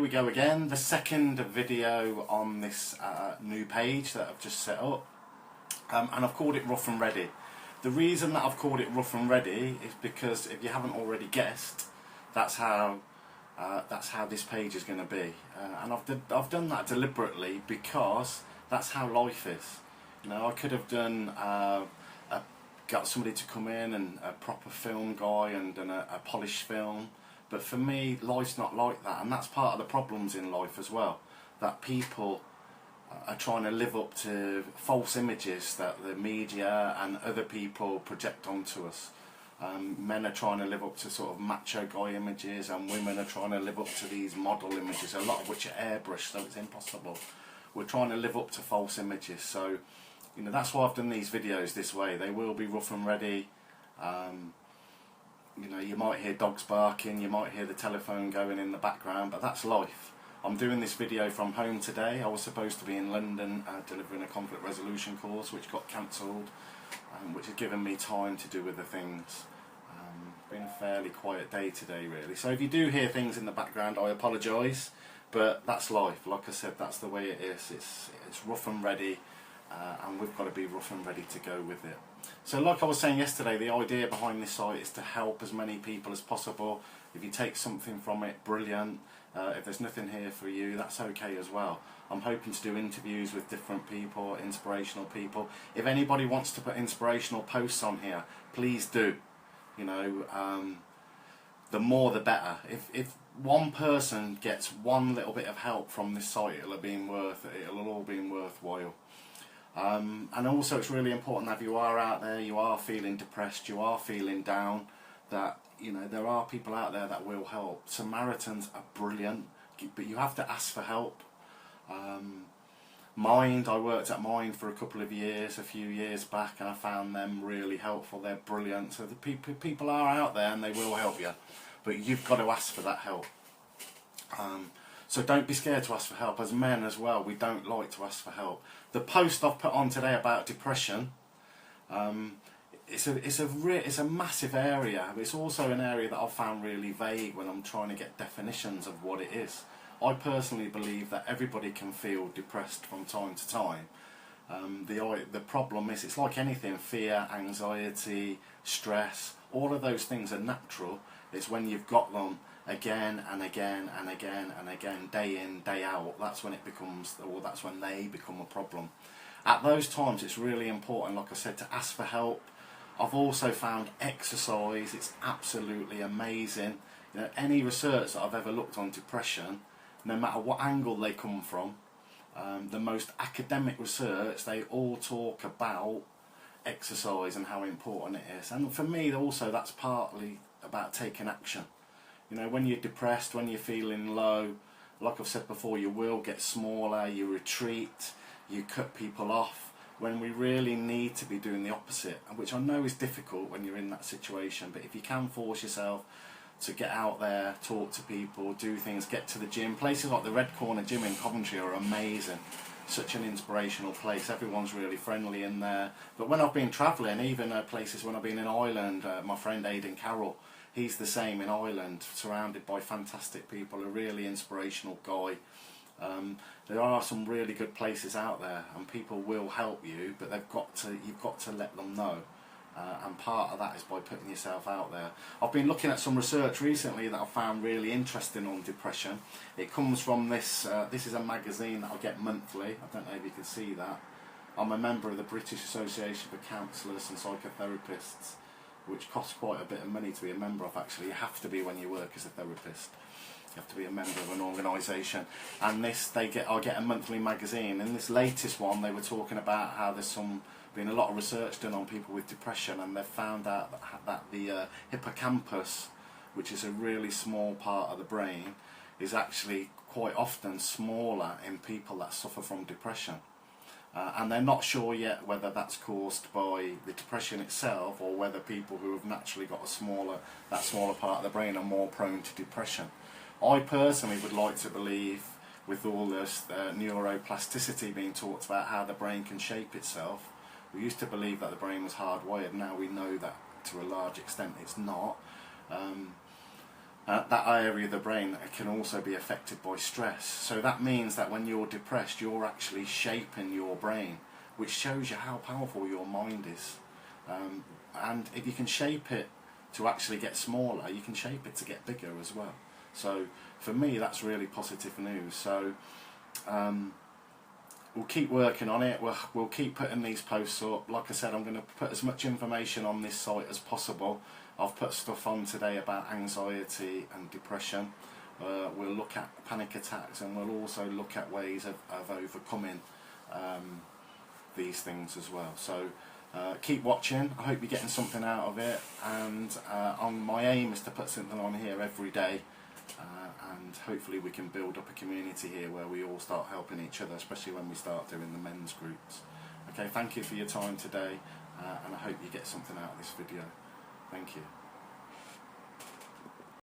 we go again, the second video on this new page that I've just set up, and I've called it Rough and Ready. The reason that I've called it Rough and Ready is because, if you haven't already guessed, that's how this page is going to be, and I've done that deliberately because that's how life is. You know, I could have done got somebody to come in and a proper film guy and done a polished film. But for me, life's not like that, and that's part of the problems in life as well, that people are trying to live up to false images that the media and other people project onto us. Men are trying to live up to sort of macho guy images, and women are trying to live up to these model images, a lot of which are airbrushed, so it's impossible. We're trying to live up to false images, so you know, that's why I've done these videos this way. They will be rough and ready. You know, you might hear dogs barking, you might hear the telephone going in the background, but that's life. I'm doing this video from home today. I was supposed to be in London delivering a conflict resolution course, which got cancelled, which has given me time to do other things. Been a fairly quiet day today, really. So if you do hear things in the background, I apologise, but that's life. Like I said, that's the way it is. It's rough and ready, and we've got to be rough and ready to go with it. So like I was saying yesterday, the idea behind this site is to help as many people as possible. If you take something from it, brilliant. If there's nothing here for you, that's okay as well. I'm hoping to do interviews with different people, inspirational people. If anybody wants to put inspirational posts on here, please do. You know, the more the better. If one person gets one little bit of help from this site, it'll all be worthwhile. And also, it's really important that if you are out there, you are feeling depressed, you are feeling down, that you know there are people out there that will help. Samaritans are brilliant, but you have to ask for help. Mind, I worked at Mind for a couple of years, a few years back, and I found them really helpful. They're brilliant. So the people are out there and they will help you, but you've got to ask for that help. So don't be scared to ask for help. As men as well, we don't like to ask for help. The post I've put on today about depression, it's a massive area. It's also an area that I've found really vague when I'm trying to get definitions of what it is. I personally believe that everybody can feel depressed from time to time. The problem is, it's like anything: fear, anxiety, stress. All of those things are natural. It's when you've got them again and again and again and again, day in, day out, that's when it becomes, or that's when they become a problem. At those times, it's really important, like I said, to ask for help. I've also found exercise, it's absolutely amazing. You know, any research that I've ever looked on depression, no matter what angle they come from, the most academic research, they all talk about exercise and how important it is. And for me also, that's partly about taking action. You know, when you're depressed, when you're feeling low, like I've said before, your will gets smaller, you retreat, you cut people off, when we really need to be doing the opposite, which I know is difficult when you're in that situation. But if you can force yourself to get out there, talk to people, do things, get to the gym. Places like the Red Corner Gym in Coventry are amazing. Such an inspirational place. Everyone's really friendly in there. But when I've been travelling, even places when I've been in Ireland, my friend Aidan Carroll, he's the same in Ireland, surrounded by fantastic people, a really inspirational guy. There are some really good places out there, and people will help you, but you've got to let them know. And part of that is by putting yourself out there. I've been looking at some research recently that I found really interesting on depression. It comes from this is a magazine that I get monthly. I don't know if you can see that. I'm a member of the British Association for Counsellors and Psychotherapists, which costs quite a bit of money to be a member of. Actually, you have to be when you work as a therapist. You have to be a member of an organisation. And I get a monthly magazine. In this latest one, they were talking about how there's been a lot of research done on people with depression, and they've found out that the hippocampus, which is a really small part of the brain, is actually quite often smaller in people that suffer from depression. And they're not sure yet whether that's caused by the depression itself, or whether people who have naturally got that smaller part of the brain are more prone to depression. I personally would like to believe, with all this neuroplasticity being talked about, how the brain can shape itself. We used to believe that the brain was hardwired. Now we know that to a large extent it's not. that area of the brain can also be affected by stress. So that means that when you're depressed, you're actually shaping your brain, which shows you how powerful your mind is. And if you can shape it to actually get smaller, you can shape it to get bigger as well. So for me, that's really positive news. So we'll keep working on it. We'll keep putting these posts up. Like I said, I'm going to put as much information on this site as possible. I've put stuff on today about anxiety and depression. We'll look at panic attacks, and we'll also look at ways of overcoming these things as well. So keep watching. I hope you're getting something out of it, and my aim is to put something on here every day, and hopefully we can build up a community here where we all start helping each other, especially when we start doing the men's groups. Okay, thank you for your time today, and I hope you get something out of this video. Thank you.